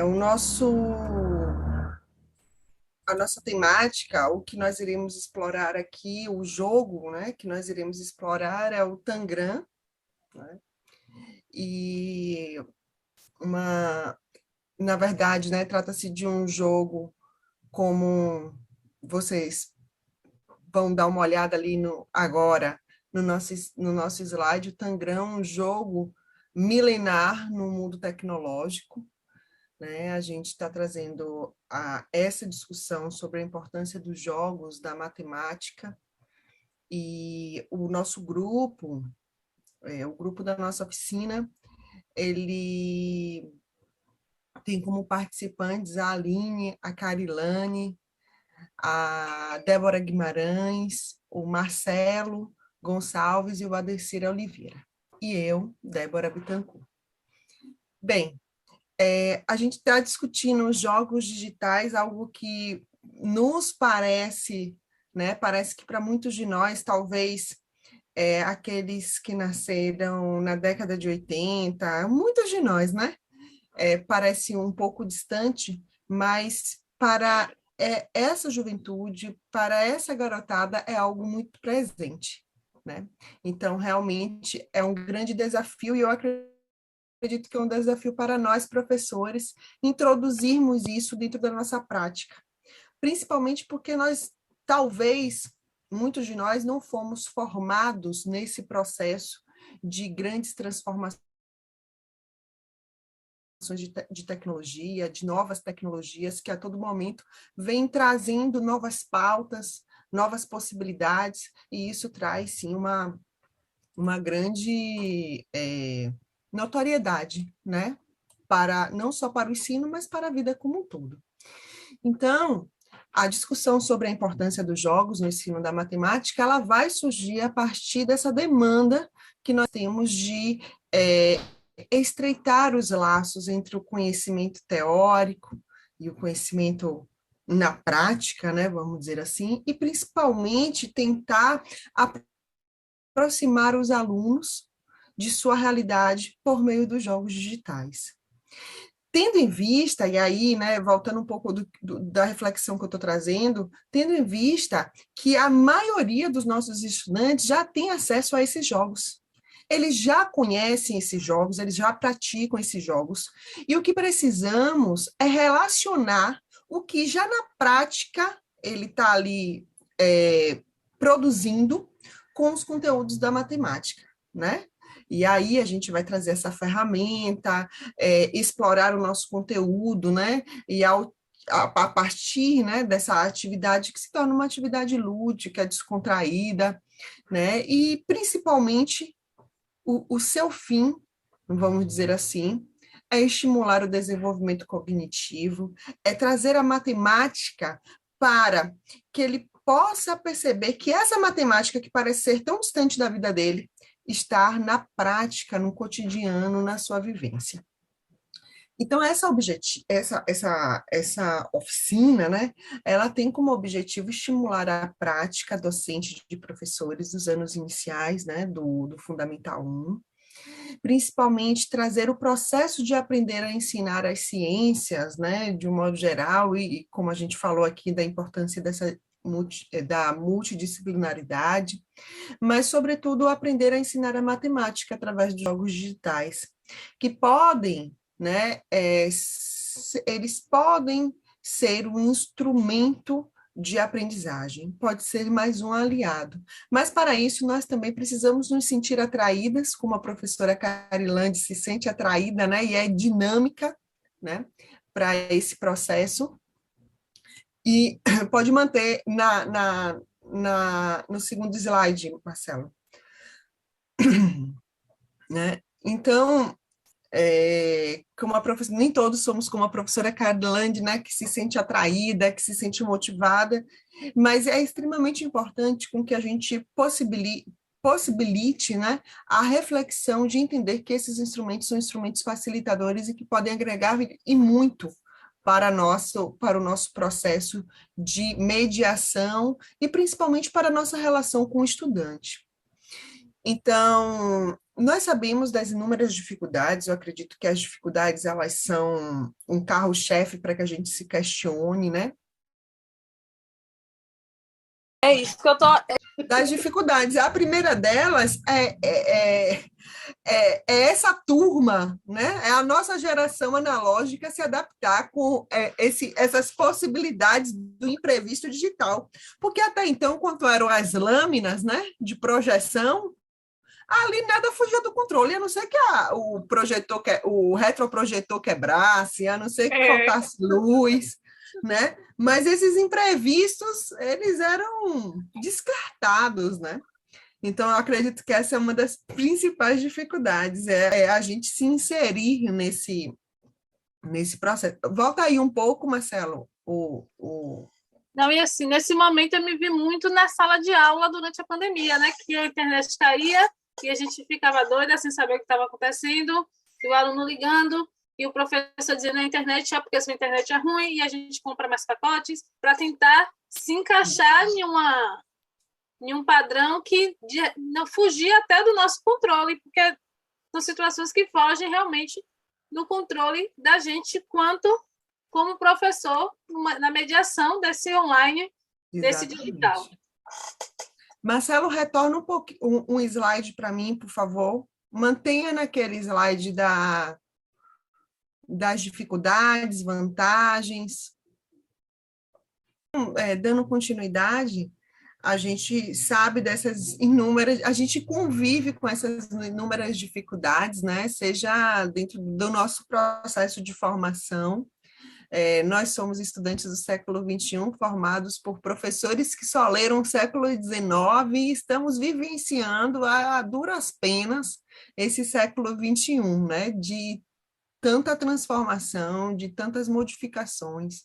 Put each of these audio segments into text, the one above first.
o nosso, a nossa temática, o que nós iremos explorar aqui, o jogo, né, que nós iremos explorar é o Tangram, né, e uma, na verdade, né, trata-se de um jogo como vocês vão dar uma olhada ali agora no nosso slide. O Tangram é um jogo milenar no mundo tecnológico, né? A gente está trazendo essa discussão sobre a importância dos jogos, da matemática, e o nosso grupo, o grupo da nossa oficina, ele tem como participantes a Aline, a Carilane, a Débora Guimarães, o Marcelo Gonçalves e o Adecir Oliveira. E eu, Débora Bittencourt. Bem, a gente está discutindo os jogos digitais, algo que nos parece, né? Parece que para muitos de nós, talvez aqueles que nasceram na década de 80, muitos de nós, né? Parece um pouco distante, mas para essa juventude, para essa garotada, é algo muito presente, né? Então, realmente, é um grande desafio, e eu acredito que é um desafio para nós, professores, introduzirmos isso dentro da nossa prática, principalmente porque talvez, muitos de nós não fomos formados nesse processo de grandes transformações de tecnologia, de novas tecnologias, que a todo momento vem trazendo novas pautas, novas possibilidades, e isso traz, sim, uma grande notoriedade, né? Não só para o ensino, mas para a vida como um todo. Então, a discussão sobre a importância dos jogos no ensino da matemática, ela vai surgir a partir dessa demanda que nós temos de estreitar os laços entre o conhecimento teórico e o conhecimento na prática, né, vamos dizer assim, e principalmente tentar aproximar os alunos de sua realidade por meio dos jogos digitais. Tendo em vista, e aí, né, voltando um pouco da reflexão que eu estou trazendo, tendo em vista que a maioria dos nossos estudantes já tem acesso a esses jogos. Eles já conhecem esses jogos, eles já praticam esses jogos, e o que precisamos é relacionar o que já na prática ele está ali produzindo com os conteúdos da matemática, né? E aí a gente vai trazer essa ferramenta, explorar o nosso conteúdo, né? E a partir, né, dessa atividade que se torna uma atividade lúdica, descontraída, né? E principalmente o seu fim, vamos dizer assim, é estimular o desenvolvimento cognitivo, é trazer a matemática para que ele possa perceber que essa matemática que parece ser tão distante da vida dele, está na prática, no cotidiano, na sua vivência. Então, essa oficina, né, ela tem como objetivo estimular a prática docente de professores dos anos iniciais, né, do Fundamental 1, principalmente trazer o processo de aprender a ensinar as ciências, né, de um modo geral, e como a gente falou aqui, da importância da multidisciplinaridade, mas, sobretudo, aprender a ensinar a matemática através de jogos digitais, que podem, né, eles podem ser um instrumento de aprendizagem, pode ser mais um aliado. Mas, para isso, nós também precisamos nos sentir atraídas, como a professora Carilande se sente atraída, né, e é dinâmica, né, para esse processo. E pode manter no segundo slide, Marcelo. Né? Então, como a professora, nem todos somos como a professora Carland, né, que se sente atraída, que se sente motivada, mas é extremamente importante com que a gente possibilite, né, a reflexão de entender que esses instrumentos são instrumentos facilitadores e que podem agregar e muito para o nosso processo de mediação e principalmente para a nossa relação com o estudante. Então, nós sabemos das inúmeras dificuldades, eu acredito que as dificuldades, elas são um carro-chefe para que a gente se questione, né? É isso que eu tô. Das dificuldades. A primeira delas é essa turma, né? É a nossa geração analógica se adaptar com essas possibilidades do imprevisto digital. Porque até então, quando eram as lâminas, né, de projeção, ali nada fugia do controle, a não ser que o retroprojetor quebrasse, a não ser que faltasse luz, né? Mas esses imprevistos, eles eram descartados, né? Então, eu acredito que essa é uma das principais dificuldades, é a gente se inserir nesse processo. Volta aí um pouco, Marcelo. Não, e assim, nesse momento eu me vi muito na sala de aula durante a pandemia, né? Que a internet caía e a gente ficava doida sem saber o que estava acontecendo, e o aluno ligando, e o professor dizendo na internet, porque a sua internet é ruim, e a gente compra mais pacotes para tentar se encaixar em um padrão que não fugia até do nosso controle, porque são situações que fogem realmente do controle da gente quanto como professor na mediação desse online, desse digital. Marcelo, retorna um slide para mim, por favor. Mantenha naquele slide das dificuldades, vantagens. Dando continuidade, a gente sabe dessas inúmeras, a gente convive com essas inúmeras dificuldades, né? Seja dentro do nosso processo de formação. Nós somos estudantes do século XXI, formados por professores que só leram o século XIX e estamos vivenciando a duras penas esse século XXI, né? De tanta transformação, de tantas modificações.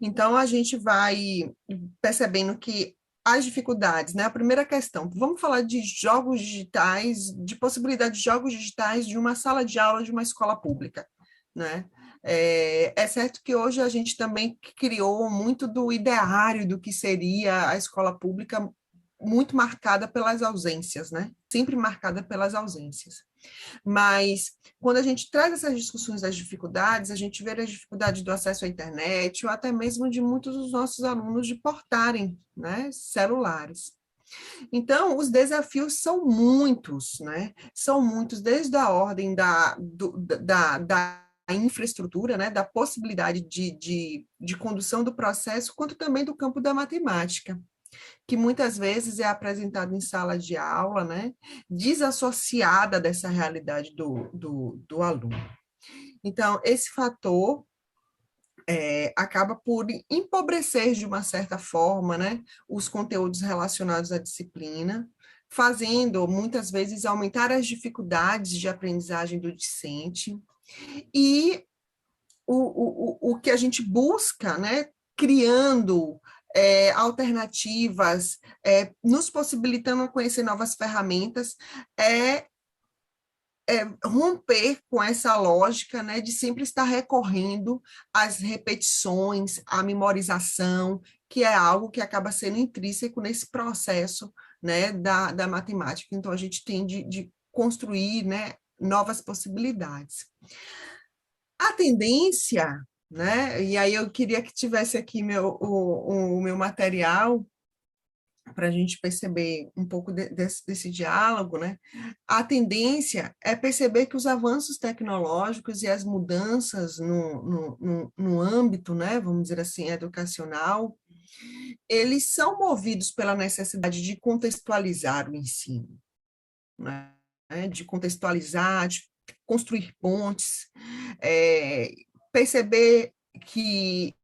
Então, a gente vai percebendo que as dificuldades, né? A primeira questão, vamos falar de jogos digitais, de possibilidade de jogos digitais de uma sala de aula de uma escola pública, né? É certo que hoje a gente também criou muito do ideário do que seria a escola pública, muito marcada pelas ausências, né? Sempre marcada pelas ausências. Mas, quando a gente traz essas discussões das dificuldades, a gente vê as dificuldades do acesso à internet, ou até mesmo de muitos dos nossos alunos de portarem, né, celulares. Então, os desafios são muitos, né? São muitos, desde a ordem da infraestrutura, né, da possibilidade de condução do processo, quanto também do campo da matemática, que muitas vezes é apresentado em sala de aula, né, desassociada dessa realidade do aluno. Então, esse fator acaba por empobrecer, de uma certa forma, né, os conteúdos relacionados à disciplina, fazendo, muitas vezes, aumentar as dificuldades de aprendizagem do discente, e o que a gente busca, né, criando alternativas, nos possibilitando conhecer novas ferramentas, romper com essa lógica, né, de sempre estar recorrendo às repetições, à memorização, que é algo que acaba sendo intrínseco nesse processo, né, da matemática. Então, a gente tem de construir, né, novas possibilidades. A tendência, né, e aí eu queria que tivesse aqui o meu material, para a gente perceber um pouco desse diálogo, né? A tendência é perceber que os avanços tecnológicos e as mudanças no âmbito, né, vamos dizer assim, educacional, eles são movidos pela necessidade de contextualizar o ensino, né? De contextualizar, de construir pontes, perceber que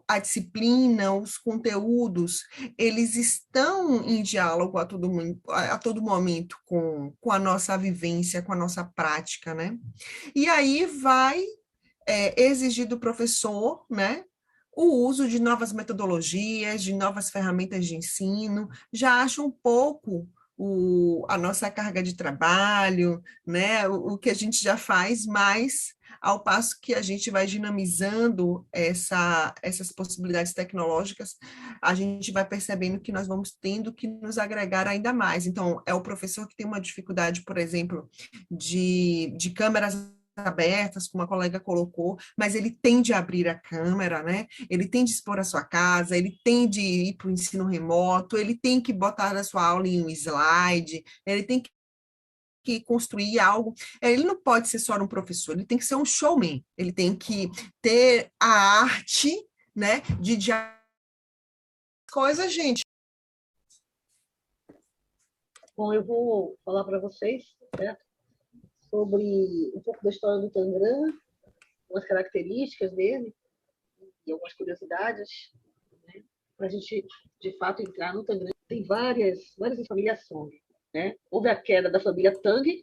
a disciplina, os conteúdos, eles estão em diálogo a todo momento com a nossa vivência, com a nossa prática, né? E aí vai exigir do professor, né, o uso de novas metodologias, de novas ferramentas de ensino, já acha um pouco a nossa carga de trabalho, né, o que a gente já faz mais ao passo que a gente vai dinamizando essas possibilidades tecnológicas, a gente vai percebendo que nós vamos tendo que nos agregar ainda mais. Então, é o professor que tem uma dificuldade, por exemplo, de câmeras abertas, como a colega colocou, mas ele tem de abrir a câmera, né? Ele tem de expor a sua casa, ele tem de ir para o ensino remoto, ele tem que botar a sua aula em um slide, ele tem que construir algo. Ele não pode ser só um professor, ele tem que ser um showman, ele tem que ter a arte, né, de coisa, gente. Bom, eu vou falar para vocês, certo? Sobre um pouco da história do Tangram, umas características dele e algumas curiosidades, né? Para a gente, de fato, entrar no Tangram. Tem várias famílias Song, né? Houve a queda da família Tang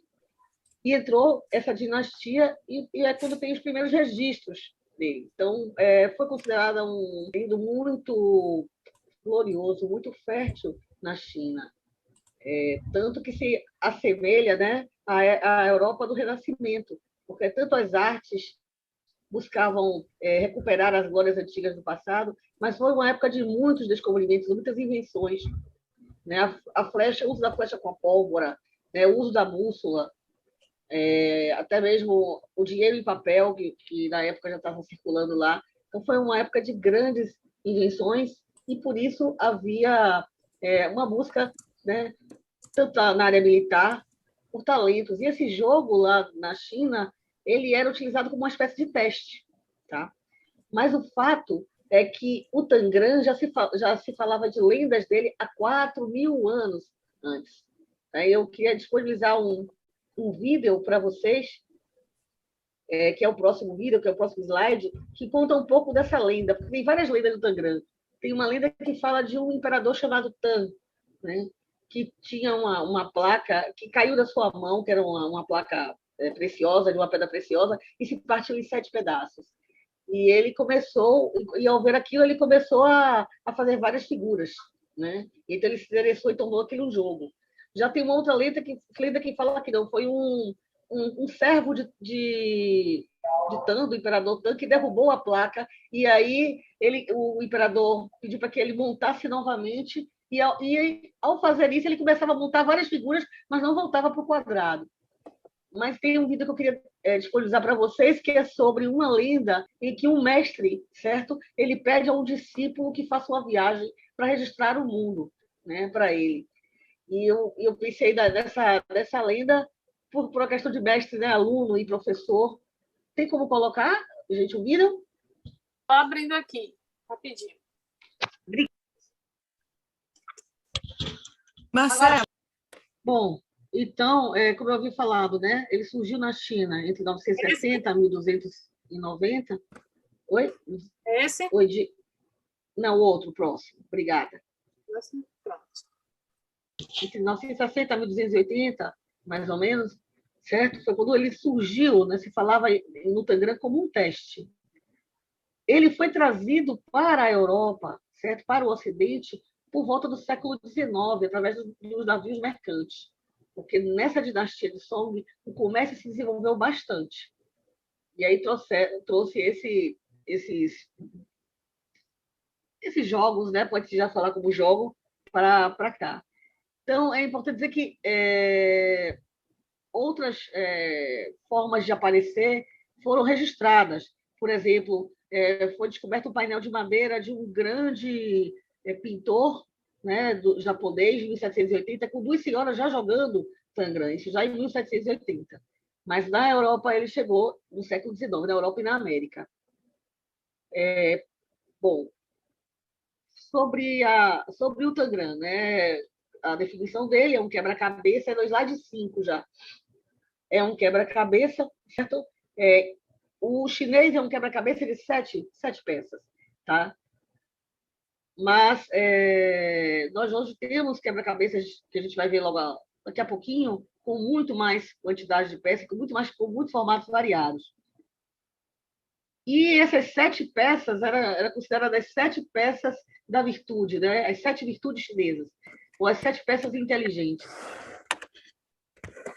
e entrou essa dinastia e é quando tem os primeiros registros dele. Então, foi considerada um período muito glorioso, muito fértil na China. Tanto que se assemelha, né, à Europa do Renascimento, porque tanto as artes buscavam recuperar as glórias antigas do passado, mas foi uma época de muitos descobrimentos, muitas invenções, né? A flecha, o uso da flecha com a pólvora, né? O uso da bússola, até mesmo o dinheiro em papel, que na época já estava circulando lá. Então, foi uma época de grandes invenções e, por isso, havia uma busca, né, tanto na área militar, por talentos. E esse jogo lá na China, ele era utilizado como uma espécie de teste. Tá? Mas o fato é que o Tangram já se falava de lendas dele há 4.000 anos antes. Eu queria disponibilizar um vídeo para vocês, que é o próximo vídeo, que é o próximo slide, que conta um pouco dessa lenda, porque tem várias lendas do Tangram. Tem uma lenda que fala de um imperador chamado Tang, né? Que tinha uma placa que caiu da sua mão, que era uma placa preciosa, de uma pedra preciosa, e se partiu em 7 pedaços. E ele começou, e ao ver aquilo, ele começou a fazer várias figuras, né? Então ele se interessou e tornou aquilo um jogo. Já tem uma outra lenda que fala que não, foi um servo de Tan, do imperador Tan, que derrubou a placa, e aí o imperador pediu para que ele montasse novamente, e ao fazer isso, ele começava a montar várias figuras, mas não voltava para o quadrado. Mas tem um vídeo que eu queria disponibilizar para vocês, que é sobre uma lenda em que um mestre, certo? Ele pede a um discípulo que faça uma viagem para registrar o mundo, né, para ele. E eu pensei dessa lenda por uma questão de mestre, né, aluno e professor. Tem como colocar, gente, o vídeo? Estou abrindo aqui, rapidinho. Marcelo. Bom, então, como eu havia falado, né, ele surgiu na China entre 960 e 1290. Oi? Esse? Oi, não, o outro, próximo. Obrigada. Pronto. Entre 960 e 1280, mais ou menos, certo? Foi quando ele surgiu, né, se falava no Tangram como um teste. Ele foi trazido para a Europa, certo? Para o Ocidente, por volta do século XIX, através dos navios mercantes. Porque nessa dinastia de Song, o comércio se desenvolveu bastante. E aí trouxe esses jogos, né? Pode já falar como jogo, para cá. Então, é importante dizer que outras formas de aparecer foram registradas. Por exemplo, foi descoberto um painel de madeira de um grande pintor, né, japonês, de 1780, com 2 senhoras já jogando Tangram, isso já em 1780. Mas na Europa ele chegou no século XIX, na Europa e na América. Bom, sobre o Tangram, né? A definição dele é um quebra-cabeça, é no slide 5 já. É um quebra-cabeça, certo? O chinês é um quebra-cabeça de 7 peças, tá? Mas nós hoje temos quebra-cabeças que a gente vai ver logo daqui a pouquinho, com muito mais quantidade de peças, com muitos formatos variados. E essas 7 peças eram consideradas as 7 peças da virtude, né? As 7 virtudes chinesas, ou as 7 peças inteligentes.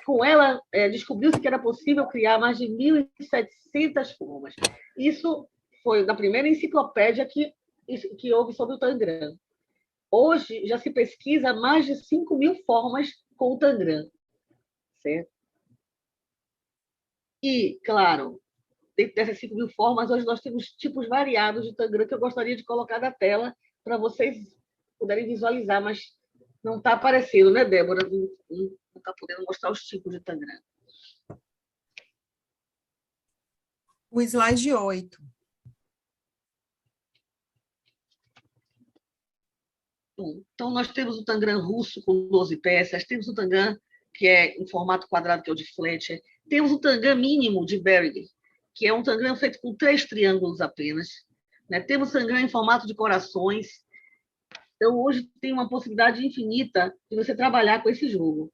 com ela, descobriu-se que era possível criar mais de 1.700 formas. Isso foi da primeira enciclopédia que houve sobre o Tangram. Hoje, já se pesquisa mais de 5.000 formas com o Tangram. Certo? E, claro, dentro dessas 5.000 formas, hoje nós temos tipos variados de Tangram que eu gostaria de colocar na tela para vocês puderem visualizar, mas não está aparecendo, né, Débora? Não está podendo mostrar os tipos de Tangram. O slide 8. Então, nós temos o Tangram russo com 12 peças, temos o Tangram que é em formato quadrado, que é o de Fletcher, temos o Tangram mínimo de Berger, que é um Tangram feito com 3 triângulos apenas, né? Temos Tangram em formato de corações. Então, hoje tem uma possibilidade infinita de você trabalhar com esse jogo.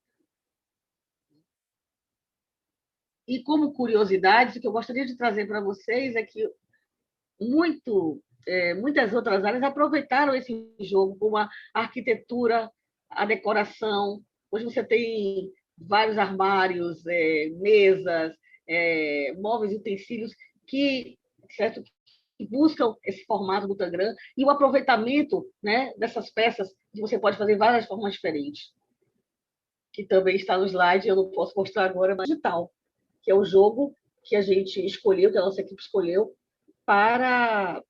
E como curiosidade, o que eu gostaria de trazer para vocês é que muitas outras áreas aproveitaram esse jogo, como a arquitetura, a decoração. Hoje você tem vários armários, mesas, móveis e utensílios certo, que buscam esse formato do Tangram e o aproveitamento, né, dessas peças, que você pode fazer várias formas diferentes. Que também está no slide, eu não posso mostrar agora, mas digital, que é o jogo que a gente escolheu, que a nossa equipe escolheu, para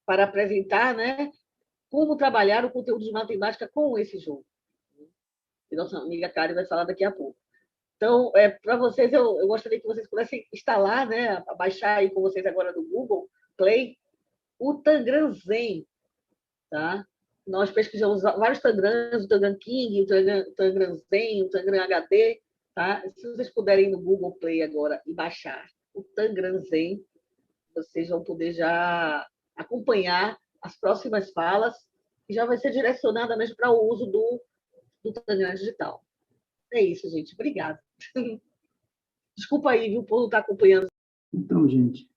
apresentar, né, como trabalhar o conteúdo de matemática com esse jogo. E nossa amiga Karen vai falar daqui a pouco. Então, para vocês, eu gostaria que vocês pudessem instalar, né, baixar aí com vocês agora do Google Play, o Tangram Zen. Tá? Nós pesquisamos vários Tangrams, o Tangram King, o Tangram Zen, o Tangram HD. Tá? Se vocês puderem ir no Google Play agora e baixar o Tangram Zen, vocês vão poder já acompanhar as próximas falas, que já vai ser direcionada mesmo para o uso do Tangram digital. É isso, gente. Obrigada. Desculpa aí, viu, por não estar acompanhando. Então, gente,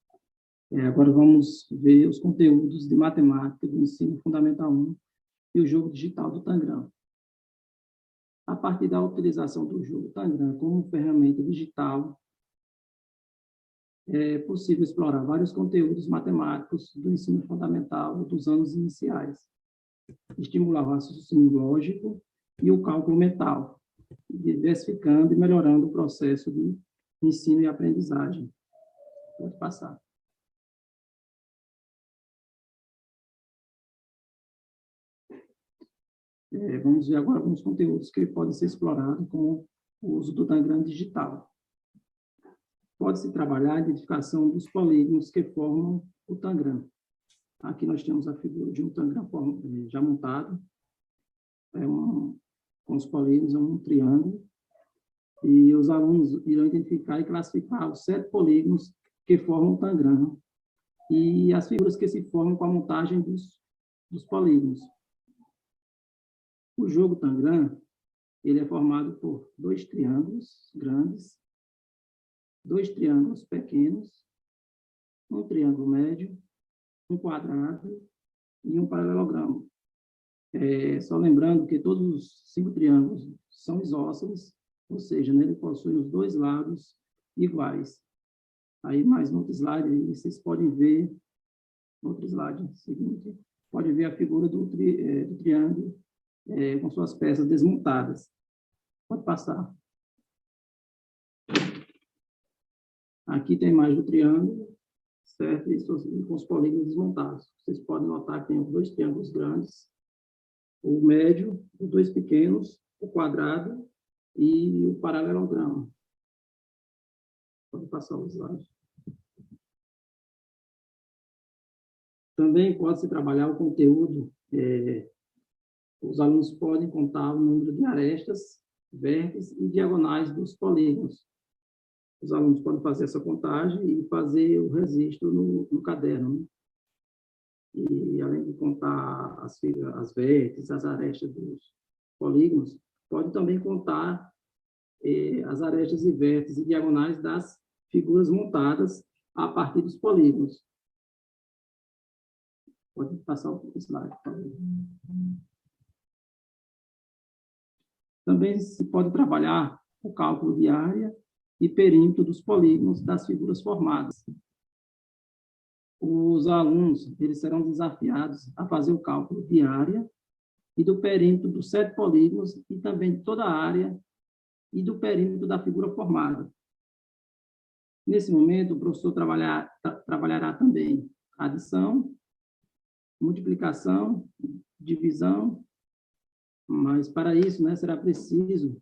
agora vamos ver os conteúdos de matemática do ensino fundamental 1 e o jogo digital do Tangram. A partir da utilização do jogo Tangram como ferramenta digital, é possível explorar vários conteúdos matemáticos do ensino fundamental dos anos iniciais, estimular o raciocínio lógico e o cálculo mental, diversificando e melhorando o processo de ensino e aprendizagem. Pode passar. Vamos ver agora alguns conteúdos que podem ser explorados com o uso do Tangram digital. Pode-se trabalhar a identificação dos polígonos que formam o Tangram. Aqui nós temos a figura de um Tangram já montado, com os polígonos, um triângulo, e os alunos irão identificar e classificar os 7 polígonos que formam o Tangram e as figuras que se formam com a montagem dos polígonos. O jogo Tangram, ele é formado por 2 triângulos grandes, 2 triângulos pequenos, um triângulo médio, um quadrado e um paralelogramo. Só lembrando que todos os 5 triângulos são isósceles, ou seja, ele possui os 2 lados iguais. Aí, mais no outro slide, vocês podem ver, no outro slide seguinte, pode ver a figura do triângulo com suas peças desmontadas. Pode passar. Aqui tem mais do triângulo, certo? E com os polígonos desmontados. Vocês podem notar que tem 2 triângulos grandes, o médio, os 2 pequenos, o quadrado e o paralelogramo. Pode passar o slide. Também pode-se trabalhar o conteúdo. Os alunos podem contar o número de arestas, vértices e diagonais dos polígonos. Os alunos podem fazer essa contagem e fazer o registro no caderno. Né? E, além de contar as vértices, as arestas dos polígonos, pode também contar as arestas e vértices e diagonais das figuras montadas a partir dos polígonos. Pode passar o slide, por favor. Também se pode trabalhar o cálculo de área e perímetro dos polígonos das figuras formadas. Os alunos eles serão desafiados a fazer o cálculo de área e do perímetro dos 7 polígonos e também de toda a área e do perímetro da figura formada. Nesse momento, o professor trabalhará também adição, multiplicação, divisão, mas para isso, né, será preciso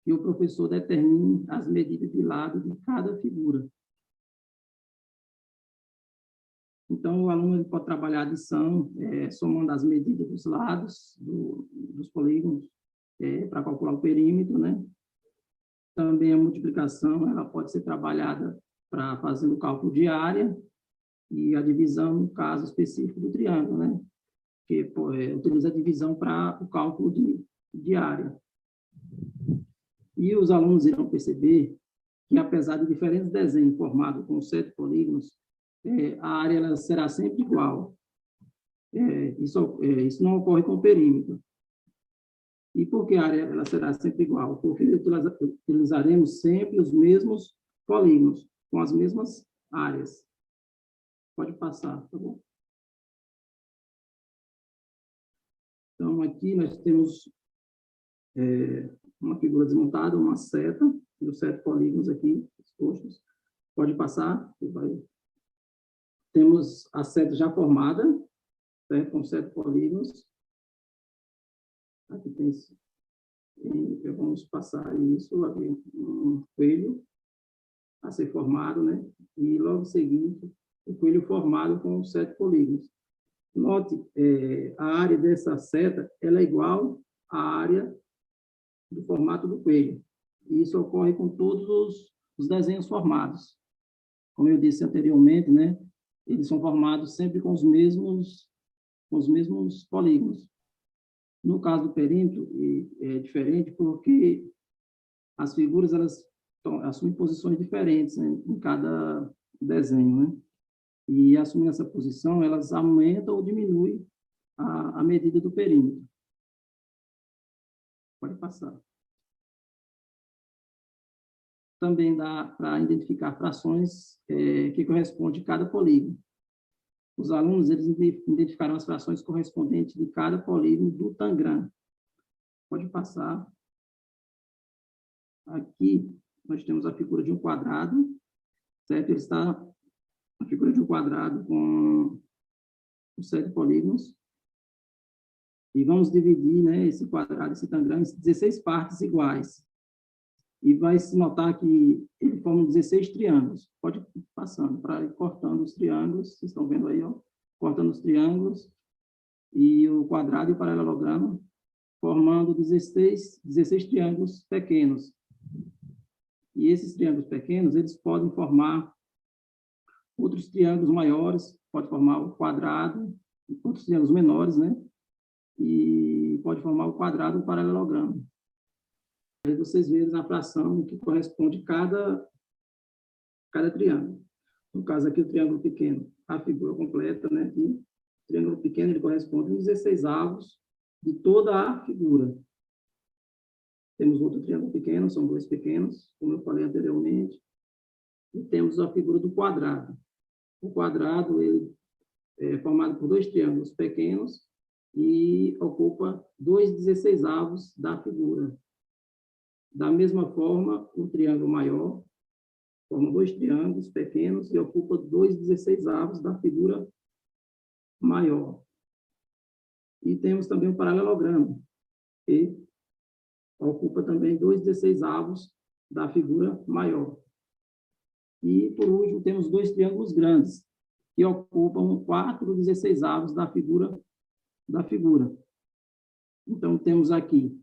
que o professor determine as medidas de lado de cada figura. Então, o aluno ele pode trabalhar a adição, somando as medidas dos lados dos polígonos, para calcular o perímetro, né? Também a multiplicação, ela pode ser trabalhada para fazer o cálculo de área e a divisão, no caso específico do triângulo, né? Que utiliza a divisão para o cálculo de área. E os alunos irão perceber que, apesar de diferentes desenhos formados com 7 polígonos, a área ela será sempre igual. Isso não ocorre com o perímetro. E por que a área ela será sempre igual? Porque utilizaremos sempre os mesmos polígonos, com as mesmas áreas. Pode passar, tá bom? Então, aqui nós temos uma figura desmontada, uma seta, e os 7 polígonos aqui expostos. Pode passar. Temos a seta já formada, certo? Com 7 polígonos. Aqui tem, vamos passar isso, aqui um coelho a ser formado, né? E logo em seguida, o coelho formado com 7 polígonos. Note, a área dessa seta, ela é igual à área do formato do coelho. E isso ocorre com todos os desenhos formados. Como eu disse anteriormente, né? Eles são formados sempre com os mesmos polígonos. No caso do perímetro, é diferente porque as figuras elas assumem posições diferentes, né, em cada desenho, né? E assumindo essa posição, elas aumentam ou diminuem a medida do perímetro. Pode passar. Também dá para identificar frações que correspondem a cada polígono. Os alunos eles identificarão as frações correspondentes de cada polígono do Tangram. Pode passar. Aqui nós temos a figura de um quadrado, certo? Ele está a figura de um quadrado com os 7 polígonos. E vamos dividir, né, esse quadrado, esse Tangram, em 16 partes iguais. E vai se notar que ele forma 16 triângulos. Pode ir passando, para ir cortando os triângulos. Vocês estão vendo aí, ó, cortando os triângulos. E o quadrado e o paralelogramo, formando 16 triângulos pequenos. E esses triângulos pequenos, eles podem formar outros triângulos maiores, pode formar o quadrado, outros triângulos menores, né? E pode formar o quadrado e o paralelogramo. Aí vocês veem a fração que corresponde a cada triângulo. No caso aqui, o triângulo pequeno, a figura completa, né? E o triângulo pequeno ele corresponde a 16avos de toda a figura. Temos outro triângulo pequeno, são 2 pequenos, como eu falei anteriormente. E temos a figura do quadrado. O quadrado ele é formado por 2 triângulos pequenos e ocupa 2 16avos da figura. Da mesma forma, o triângulo maior forma 2 triângulos pequenos e ocupa 2 16avos da figura maior. E temos também o paralelogramo, que ocupa também 2 16avos da figura maior. E, por último, temos 2 triângulos grandes, que ocupam 4 16avos da figura. Então, temos aqui,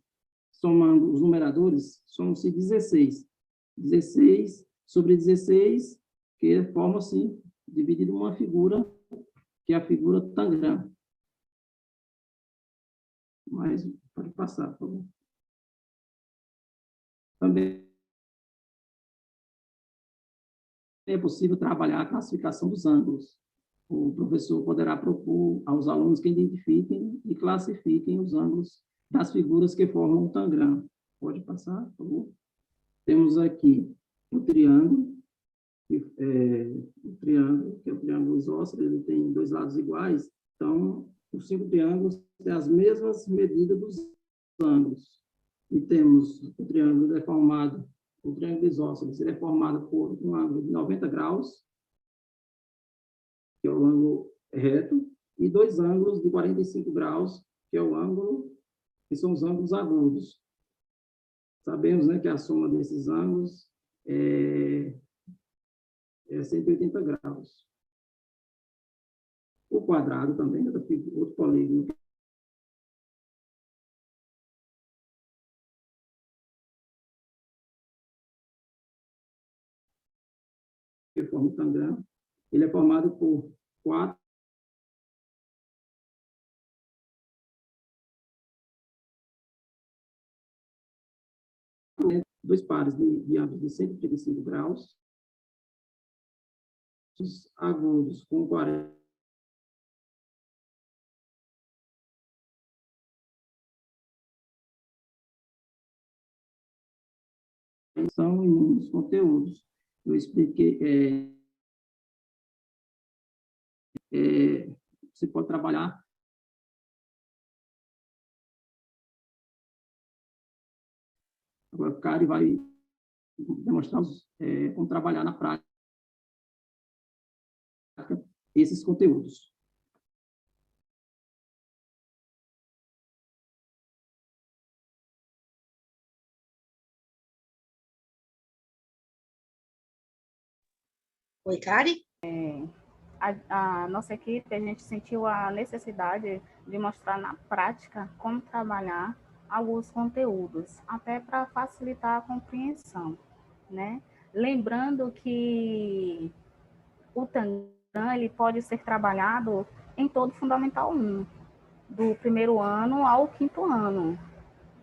somando os numeradores, somam-se 16. 16 sobre 16, que forma, assim, dividido uma figura, que é a figura Tangram. Mas, pode passar, por favor. Também é possível trabalhar a classificação dos ângulos. O professor poderá propor aos alunos que identifiquem e classifiquem os ângulos das figuras que formam o Tangram. Pode passar, por favor. Temos aqui o triângulo, que é o triângulo isósceles, ele tem dois lados iguais, então, os 5 triângulos têm as mesmas medidas dos ângulos. E temos o triângulo deformado, o triângulo isósceles, ele é formado por um ângulo de 90 graus, que é o ângulo reto, e dois ângulos de 45 graus, que é o ângulo, que são os ângulos agudos. Sabemos, né, que a soma desses ângulos é 180 graus. O quadrado também, outro polígono, que forma o tangram, ele é formado por 4 dois pares de ângulos de 135 graus, os agudos com 40 são inúmeros conteúdos. Eu expliquei, você pode trabalhar agora o Cari vai demonstrar como trabalhar na prática esses conteúdos. Oi, Cari? A nossa equipe, a gente sentiu a necessidade de mostrar na prática como trabalhar alguns conteúdos, até para facilitar a compreensão, né? Lembrando que o Tangram ele pode ser trabalhado em todo o Fundamental 1, do primeiro ano ao quinto ano.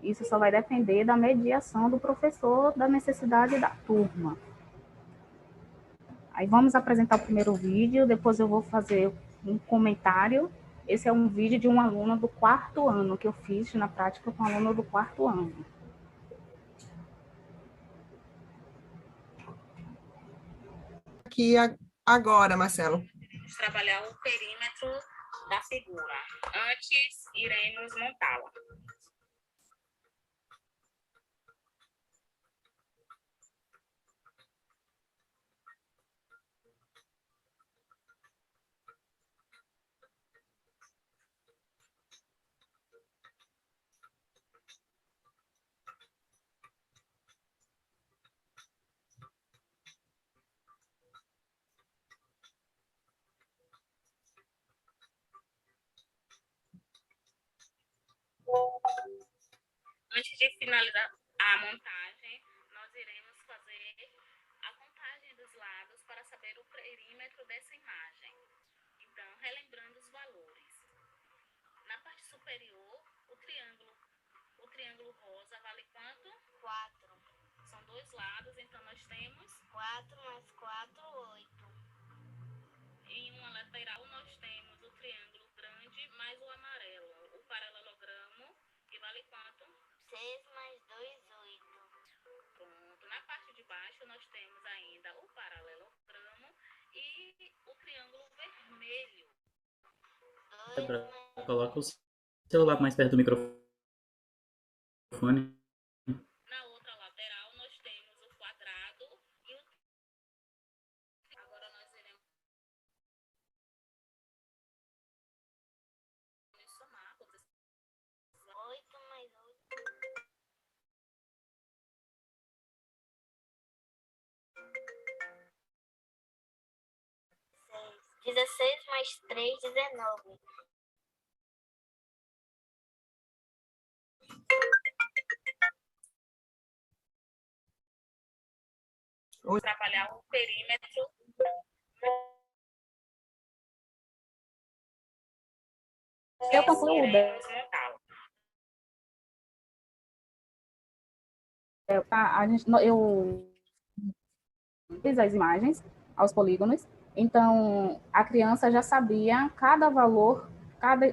Isso só vai depender da mediação do professor, da necessidade da turma. Aí vamos apresentar o primeiro vídeo, depois eu vou fazer um comentário. Esse é um vídeo de uma aluna do 4º ano, que eu fiz na prática com a aluna do 4º ano. Aqui agora, Marcelo. Vamos trabalhar o perímetro da figura. Antes, iremos montá-la. Antes de finalizar a montagem, nós iremos fazer a contagem dos lados para saber o perímetro dessa imagem. Então, relembrando os valores. Na parte superior, o triângulo rosa vale quanto? 4. São dois lados, então nós temos 4 mais 4, 8. em uma lateral nós temos o triângulo grande mais o amarelo, o paralelogramo, que vale quanto? 6 mais 2, 8. Pronto. Na parte de baixo nós temos ainda o paralelogramo e o triângulo vermelho. Coloca o celular mais perto do microfone. Na outra lateral nós temos o quadrado e o... Agora nós iremos somar. 8 mais 8. 16 mais 3, 19. Vamos trabalhar o perímetro. Eu concluo. Eu fiz as imagens aos polígonos, então a criança já sabia cada valor, cada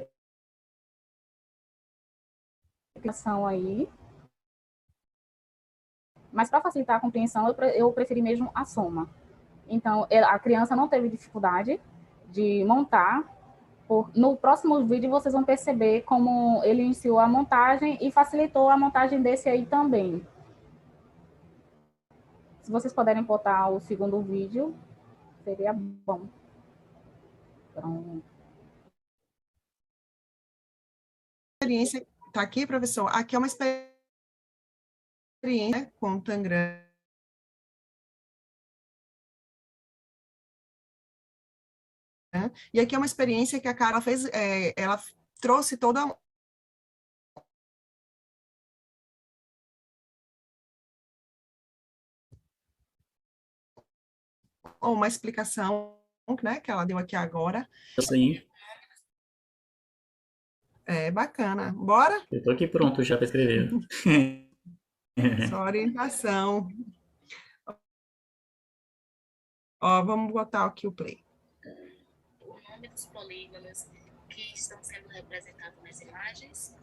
aplicação aí. Mas para facilitar a compreensão, eu preferi mesmo a soma. Então, a criança não teve dificuldade de montar. No próximo vídeo, vocês vão perceber como ele iniciou a montagem e facilitou a montagem desse aí também. Se vocês puderem botar o segundo vídeo, seria bom. Pronto. Experiência está aqui, professor. Aqui é uma experiência com o Tangram. E aqui é uma experiência que a Carla fez, ela trouxe toda uma explicação, né, que ela deu aqui agora. Sim. É bacana. Bora? Eu tô aqui pronto já para escrever. Só orientação. Ó, vamos botar aqui o play. O nome dos polígonos que estão sendo representados nas imagens?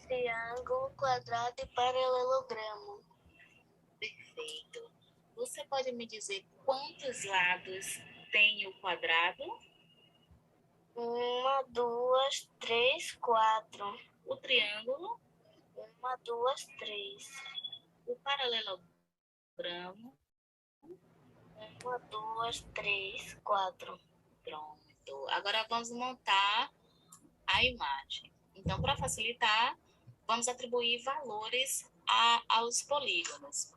Triângulo, quadrado e paralelogramo. Perfeito. Você pode me dizer quantos lados tem o quadrado? 1, 2, 3, 4. O triângulo? 1, 2, 3. O paralelogramo? 1, 2, 3, 4. Pronto. Agora vamos montar a imagem. Então, para facilitar, vamos atribuir valores aos polígonos.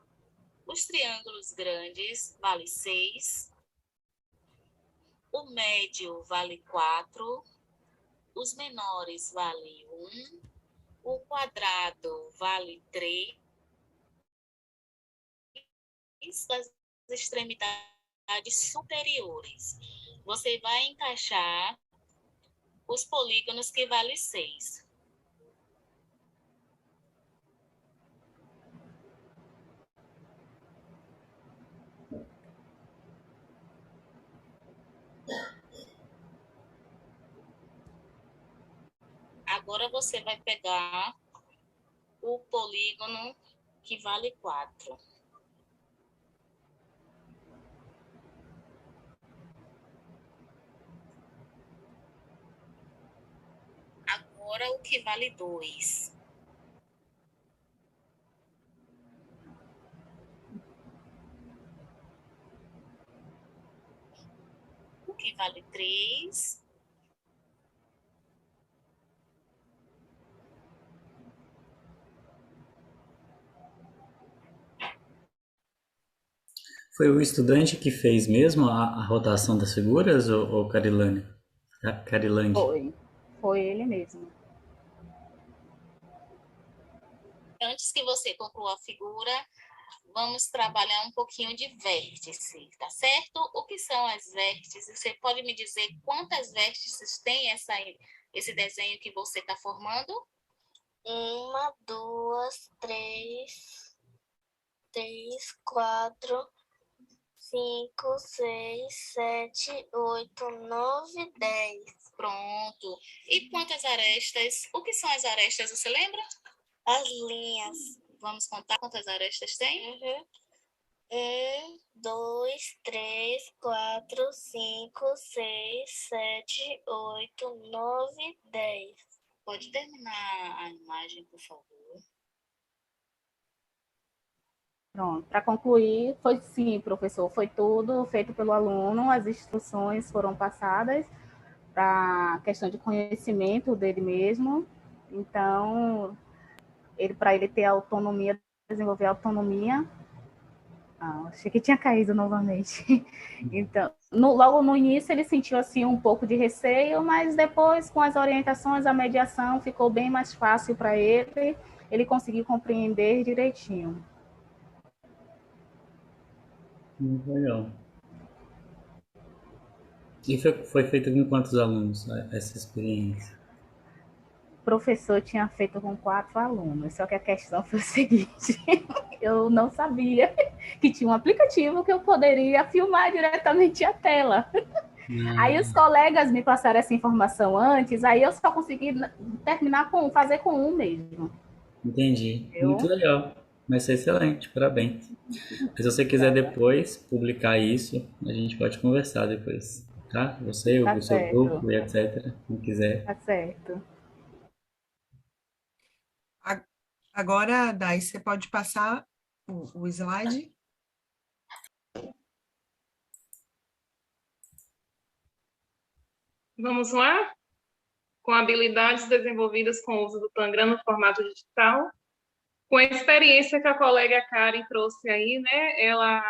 Os triângulos grandes vale 6. O médio vale 4. Os menores vale 1. O quadrado vale 3. Das extremidades superiores, você vai encaixar os polígonos que vale 6. Agora você vai pegar o polígono que vale 4. Agora o que vale 2. O que vale 3. Foi o estudante que fez mesmo a rotação das figuras, ou Carilane? Carilande? Foi ele mesmo. Antes que você conclua a figura, vamos trabalhar um pouquinho de vértice, tá certo? O que são as vértices? Você pode me dizer quantas vértices tem esse desenho que você está formando? 1, 2, 3, 4, 5, 6, 7, 8, 9, 10. Pronto. E quantas arestas? O que são as arestas, você lembra? As linhas. Vamos contar quantas arestas tem? 1, 2, 3, 4, 5, 6, 7, 8, 9, 10. Pode terminar a imagem, por favor. Pronto, para concluir, foi sim, professor, foi tudo feito pelo aluno, as instruções foram passadas para a questão de conhecimento dele mesmo, então, para ele ter autonomia, desenvolver autonomia. Achei que tinha caído novamente. Então, logo no início ele sentiu assim um pouco de receio, mas depois, com as orientações, a mediação ficou bem mais fácil para ele conseguiu compreender direitinho. Muito legal. E foi feito com quantos alunos essa experiência? O professor tinha feito com 4 alunos, só que a questão foi o seguinte, eu não sabia que tinha um aplicativo que eu poderia filmar diretamente a tela. Aí os colegas me passaram essa informação antes, aí eu só consegui fazer com um mesmo. Entendi. Muito legal. Vai ser excelente, parabéns. Mas se você quiser depois publicar isso, a gente pode conversar depois, tá? Você, Tá o seu certo, grupo e etc. Quem quiser. tá certo. Agora, Dai, você pode passar o slide? Vamos lá? Com habilidades desenvolvidas com o uso do Tangram no formato digital. Com a experiência que a colega Karen trouxe aí, né? Ela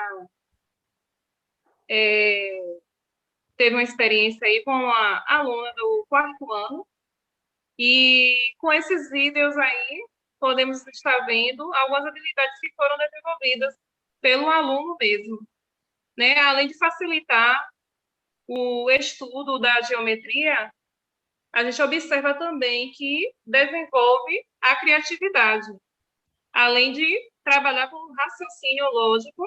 teve uma experiência aí com a aluna do 4º ano, e com esses vídeos aí, podemos estar vendo algumas habilidades que foram desenvolvidas pelo aluno mesmo, né? Além de facilitar o estudo da geometria, a gente observa também que desenvolve a criatividade, além de trabalhar com raciocínio lógico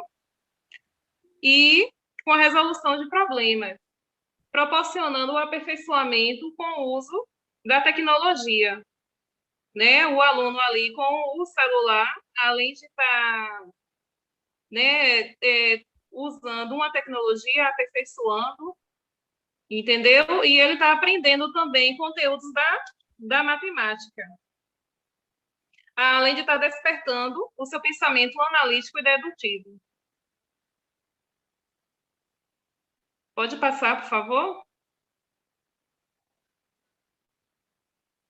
e com a resolução de problemas, proporcionando o aperfeiçoamento com o uso da tecnologia, né? O aluno ali com o celular, além de estar, né, usando uma tecnologia, aperfeiçoando, entendeu? E ele está aprendendo também conteúdos da matemática, além de estar despertando o seu pensamento analítico e dedutivo. Pode passar, por favor?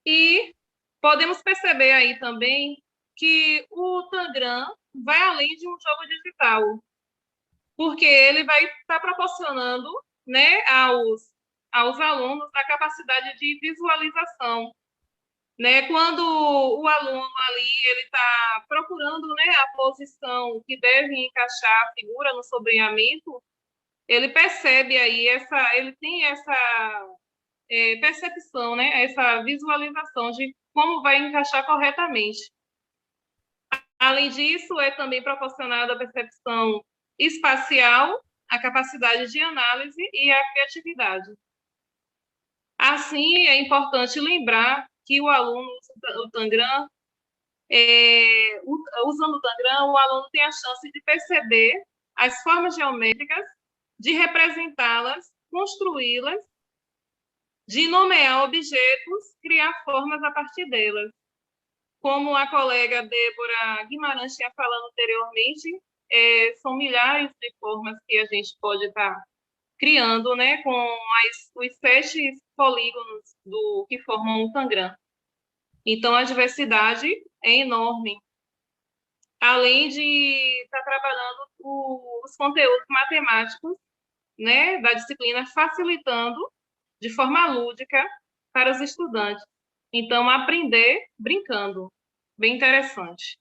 E podemos perceber aí também que o Tangram vai além de um jogo digital, porque ele vai estar proporcionando, né, aos alunos a capacidade de visualização, né? Quando o aluno ali ele está procurando, né, a posição que deve encaixar a figura no sobreamento, ele percebe aí ele tem essa percepção, né, essa visualização de como vai encaixar corretamente. Além disso, é também proporcionada a percepção espacial, a capacidade de análise e a criatividade. Assim, é importante lembrar que o aluno, o Tangram, usando o Tangram, o aluno tem a chance de perceber as formas geométricas, de representá-las, construí-las, de nomear objetos, criar formas a partir delas. Como a colega Débora Guimarães tinha falado anteriormente, são milhares de formas que a gente pode estar criando, né, com os 7 polígonos que formam um Tangram. Então, a diversidade é enorme. Além de estar trabalhando os conteúdos matemáticos, né, da disciplina, facilitando de forma lúdica para os estudantes. Então, aprender brincando. Bem interessante.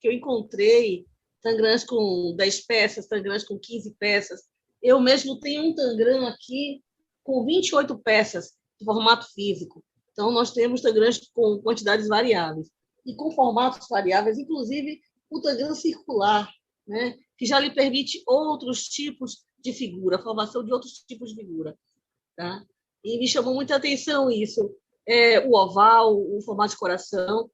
Que eu encontrei Tangrams com 10 peças, Tangrams com 15 peças. Eu mesmo tenho um Tangram aqui com 28 peças de formato físico. Então, nós temos Tangrams com quantidades variáveis e com formatos variáveis, inclusive o Tangram circular, né, que já lhe permite outros tipos de figura, a formação de outros tipos de figura. Tá? E me chamou muita atenção isso. O oval, o formato de coração.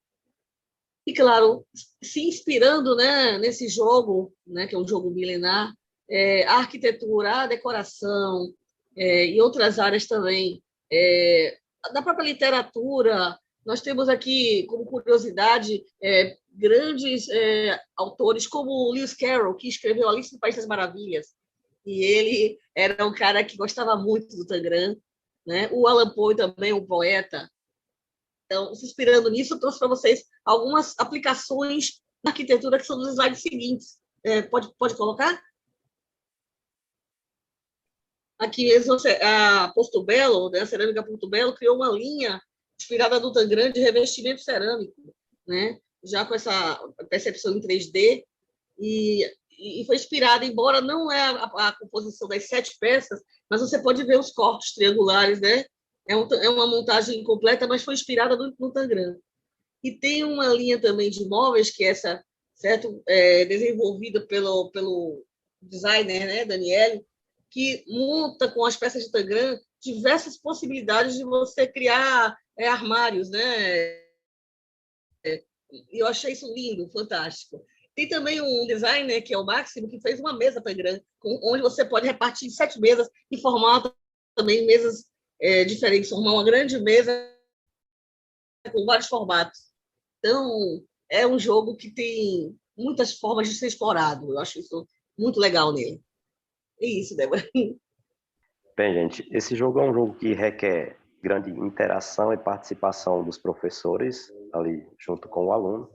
E, claro, se inspirando, né, nesse jogo, né, que é um jogo milenar, a arquitetura, a decoração e outras áreas também, da própria literatura. Nós temos aqui, como curiosidade, grandes autores como Lewis Carroll, que escreveu Alice no País das Maravilhas, e ele era um cara que gostava muito do Tangram, né? O Allan Poe também, um poeta. Então, se inspirando nisso, eu trouxe para vocês algumas aplicações na arquitetura que são dos slides seguintes. Pode colocar? Aqui mesmo, a Portobello, né, a cerâmica Portobello, criou uma linha inspirada no Tangram de revestimento cerâmico, né? Já com essa percepção em 3D, e foi inspirada, embora não é a composição das 7 peças, mas você pode ver os cortes triangulares, né? É uma montagem completa, mas foi inspirada no Tangram. E tem uma linha também de móveis, que é essa, certo? Desenvolvida pelo designer, né, Daniele, que monta com as peças de Tangram diversas possibilidades de você criar armários, né? E eu achei isso lindo, fantástico. Tem também um designer, que é o Máximo, que fez uma mesa Tangram, onde você pode repartir em 7 mesas e formar também mesas diferentes, formar uma grande mesa com vários formatos. Então, é um jogo que tem muitas formas de ser explorado. Eu acho isso muito legal nele. É isso, Débora. Bem, gente, esse jogo é um jogo que requer grande interação e participação dos professores ali junto com o aluno.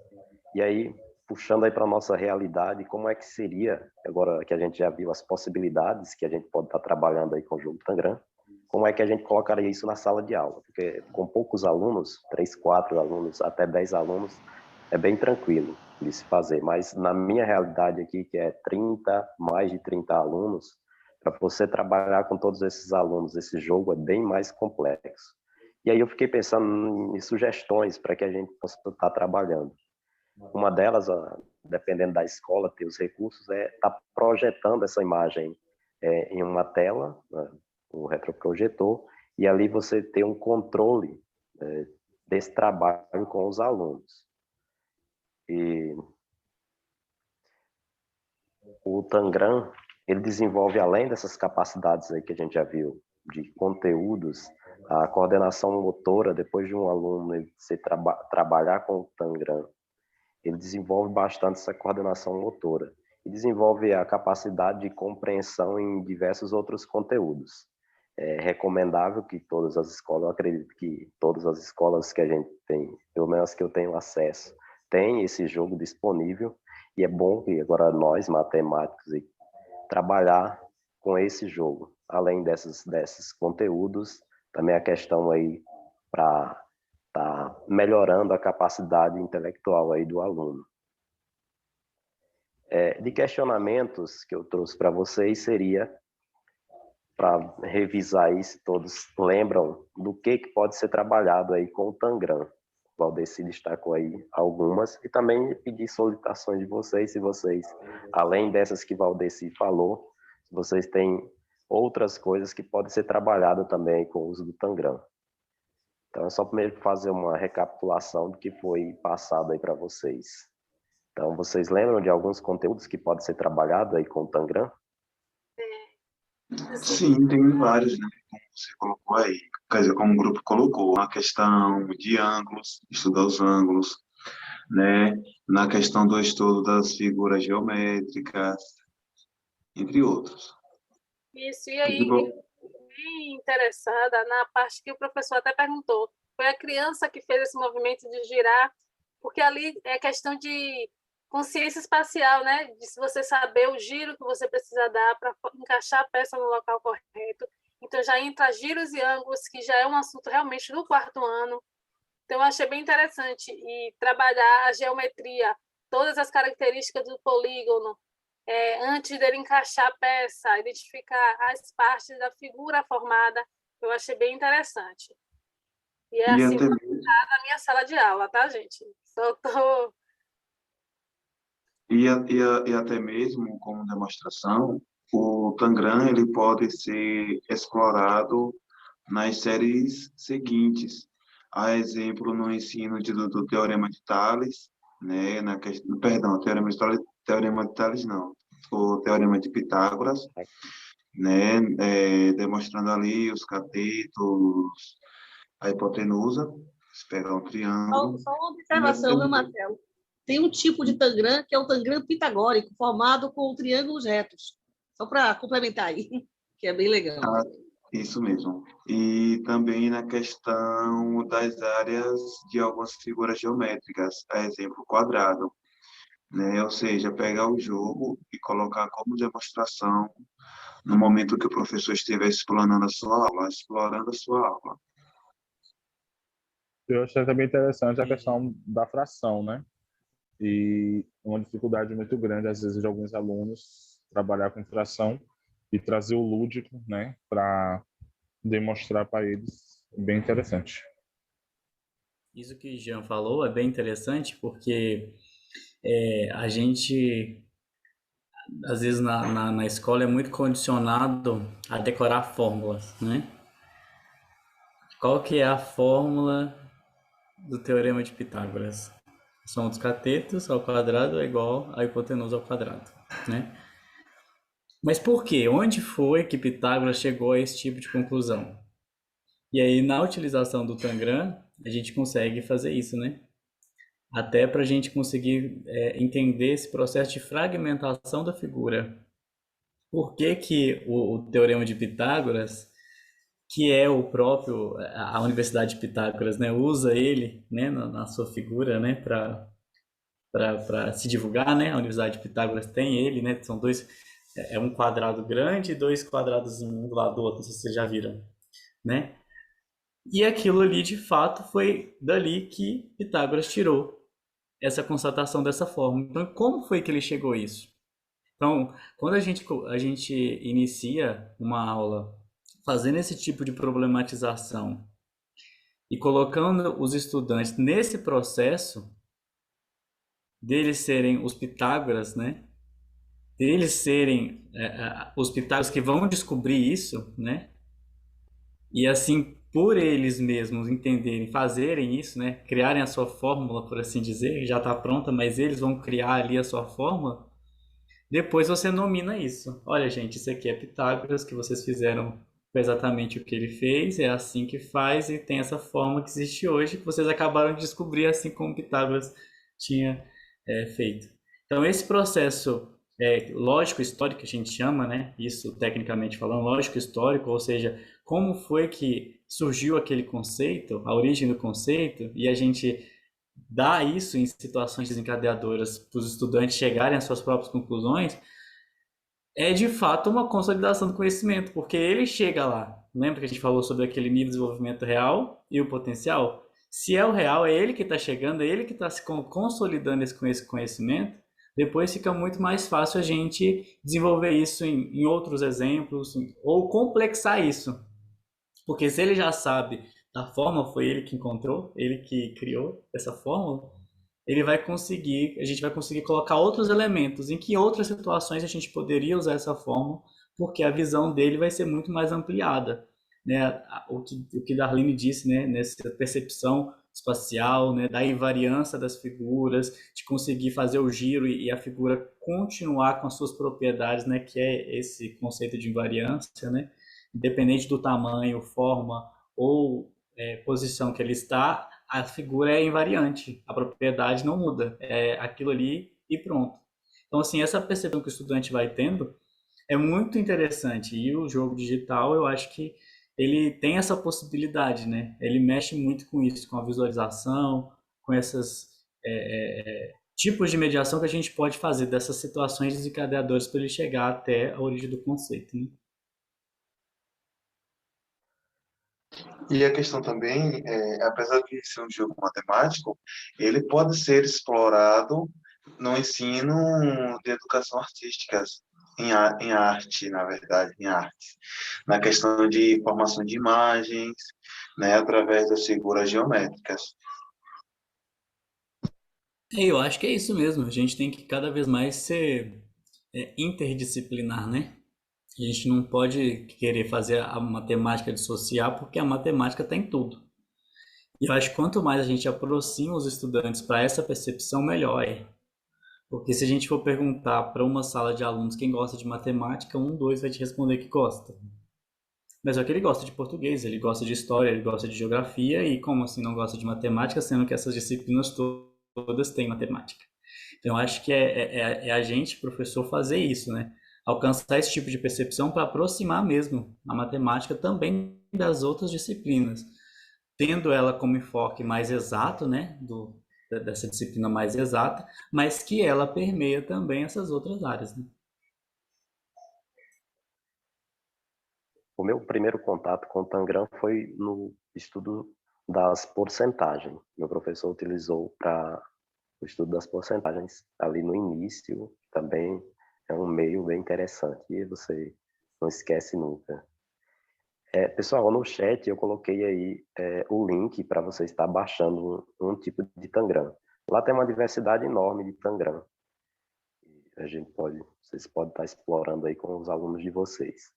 E aí, puxando aí para a nossa realidade, como é que seria, agora que a gente já viu as possibilidades que a gente pode estar trabalhando aí com o jogo Tangram, como é que a gente colocaria isso na sala de aula? Porque com poucos alunos, 3, 4 alunos, até 10 alunos, é bem tranquilo de se fazer. Mas na minha realidade aqui, que é 30, mais de 30 alunos, para você trabalhar com todos esses alunos, esse jogo é bem mais complexo. E aí eu fiquei pensando em sugestões para que a gente possa estar trabalhando. Uma delas, dependendo da escola, ter os recursos, é estar projetando essa imagem em uma tela, né, um retroprojetor, e ali você ter um controle desse trabalho com os alunos. E o Tangram, ele desenvolve, além dessas capacidades aí que a gente já viu, de conteúdos, a coordenação motora, depois de um aluno ele trabalhar com o Tangram, ele desenvolve bastante essa coordenação motora e desenvolve a capacidade de compreensão em diversos outros conteúdos. É recomendável que todas as escolas, eu acredito que todas as escolas que a gente tem, pelo menos que eu tenho acesso, tem esse jogo disponível, e é bom que agora nós, matemáticos, trabalhar com esse jogo. Além desses conteúdos, também a questão aí para tá melhorando a capacidade intelectual aí do aluno. De questionamentos que eu trouxe para vocês seria para revisar aí se todos lembram do que pode ser trabalhado aí com o Tangram. O Valdeci destacou aí algumas e também pedir solicitações de vocês, se vocês, além dessas que o Valdeci falou, se vocês têm outras coisas que podem ser trabalhadas também com o uso do Tangram. Então, é só primeiro fazer uma recapitulação do que foi passado aí para vocês. Então, vocês lembram de alguns conteúdos que podem ser trabalhados aí com o Tangram? Sim, tem vários, né? Como você colocou aí, quer dizer, como o grupo colocou, a questão de ângulos, estudar os ângulos, né? Na questão do estudo das figuras geométricas, entre outros. Isso, e aí, bem interessada na parte que o professor até perguntou. Foi a criança que fez esse movimento de girar, porque ali é questão de consciência espacial, né? De se você saber o giro que você precisa dar para encaixar a peça no local correto. Então, já entra giros e ângulos, que já é um assunto realmente do 4º ano. Então, eu achei bem interessante. E trabalhar a geometria, todas as características do polígono, antes dele encaixar a peça, identificar as partes da figura formada, eu achei bem interessante. E é assim que na minha sala de aula, tá, gente? Só tô... E até mesmo como demonstração, o Tangram ele pode ser explorado nas séries seguintes. A exemplo, no ensino do Teorema de Tales, né, perdão, Teorema de Tales não, o Teorema de Pitágoras, né, demonstrando ali os catetos, a hipotenusa, pegar um triângulo. Só uma observação, meu Marcelo. Tem um tipo de Tangram que é o Tangram pitagórico, formado com triângulos retos. Só para complementar aí, que é bem legal. Isso mesmo. E também na questão das áreas de algumas figuras geométricas, a exemplo, quadrado, né? Ou seja, pegar o jogo e colocar como demonstração no momento que o professor estiver explorando a sua aula. Eu achei também interessante a questão da fração, né? E uma dificuldade muito grande, às vezes, de alguns alunos trabalhar com fração e trazer o lúdico, né, para demonstrar para eles. Bem interessante. Isso que o Jean falou é bem interessante, porque a gente, às vezes, na escola é muito condicionado a decorar fórmulas, né? Qual que é a fórmula do Teorema de Pitágoras? Soma dos catetos ao quadrado é igual à hipotenusa ao quadrado, né? Mas por quê? Onde foi que Pitágoras chegou a esse tipo de conclusão? E aí, na utilização do Tangram, a gente consegue fazer isso, né? Até para a gente conseguir entender esse processo de fragmentação da figura. Por que que o Teorema de Pitágoras, que é o próprio, a Universidade de Pitágoras, né, usa ele, né, na sua figura, né, para se divulgar, né? A Universidade de Pitágoras tem ele, né? São dois, é um quadrado grande e dois quadrados um do lado do outro, não sei se vocês já viram, né? E aquilo ali, de fato, foi dali que Pitágoras tirou essa constatação dessa forma. Então, como foi que ele chegou a isso? Então, quando a gente inicia uma aula fazendo esse tipo de problematização e colocando os estudantes nesse processo deles serem os Pitágoras, né? Deles serem os Pitágoras que vão descobrir isso, né? E assim, por eles mesmos entenderem, fazerem isso, né? Criarem a sua fórmula, por assim dizer, já está pronta, mas eles vão criar ali a sua fórmula. Depois você nomina isso. Olha, gente, isso aqui é Pitágoras, que vocês fizeram exatamente o que ele fez, é assim que faz e tem essa forma que existe hoje, que vocês acabaram de descobrir, assim como Pitágoras tinha feito. Então, esse processo lógico-histórico que a gente chama, né? Isso tecnicamente falando, lógico-histórico, ou seja, como foi que surgiu aquele conceito, a origem do conceito, e a gente dá isso em situações desencadeadoras para os estudantes chegarem às suas próprias conclusões, é de fato uma consolidação do conhecimento, porque ele chega lá. Lembra que a gente falou sobre aquele nível de desenvolvimento real e o potencial? Se é o real, é ele que está chegando, é ele que está se consolidando esse conhecimento, depois fica muito mais fácil a gente desenvolver isso em outros exemplos, ou complexar isso. Porque se ele já sabe da forma, foi ele que encontrou, ele que criou essa fórmula, a gente vai conseguir colocar outros elementos em que outras situações a gente poderia usar essa fórmula, porque a visão dele vai ser muito mais ampliada, né? O que Darlene disse, né? Nessa percepção espacial, né? Da invariância das figuras, de conseguir fazer o giro e a figura continuar com as suas propriedades, né? Que é esse conceito de invariância, né? Independente do tamanho, forma ou posição que ele está, a figura é invariante, a propriedade não muda, é aquilo ali e pronto. Então, assim, essa percepção que o estudante vai tendo é muito interessante, e o jogo digital, eu acho que ele tem essa possibilidade, né? Ele mexe muito com isso, com a visualização, com esses tipos de mediação que a gente pode fazer dessas situações desencadeadoras para ele chegar até a origem do conceito, né? E a questão também, apesar de ser um jogo matemático, ele pode ser explorado no ensino de educação artística, em arte, na verdade, em arte. Na questão de formação de imagens, né, através das figuras geométricas. Eu acho que é isso mesmo. A gente tem que cada vez mais ser interdisciplinar, né? A gente não pode querer fazer a matemática dissociar, porque a matemática tem tudo. E eu acho que quanto mais a gente aproxima os estudantes para essa percepção, melhor é. Porque se a gente for perguntar para uma sala de alunos quem gosta de matemática, um, dois vai te responder que gosta. Mas é que ele gosta de português, ele gosta de história, ele gosta de geografia, e como assim não gosta de matemática, sendo que essas disciplinas todas têm matemática? Então, eu acho que é a gente, professor, fazer isso, né? Alcançar esse tipo de percepção para aproximar mesmo a matemática também das outras disciplinas, tendo ela como enfoque mais exato, né? Dessa disciplina mais exata, mas que ela permeia também essas outras áreas, né? O meu primeiro contato com o Tangram foi no estudo das porcentagens. Meu professor utilizou para o estudo das porcentagens ali no início, também é um meio bem interessante e você não esquece nunca. Pessoal, no chat eu coloquei aí o link para você estar baixando um tipo de Tangram. Lá tem uma diversidade enorme de Tangram. Vocês podem estar explorando aí com os alunos de vocês.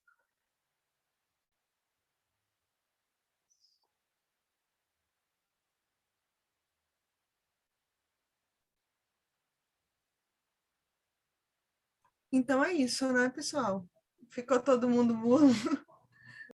Então é isso, né, pessoal? Ficou todo mundo burro?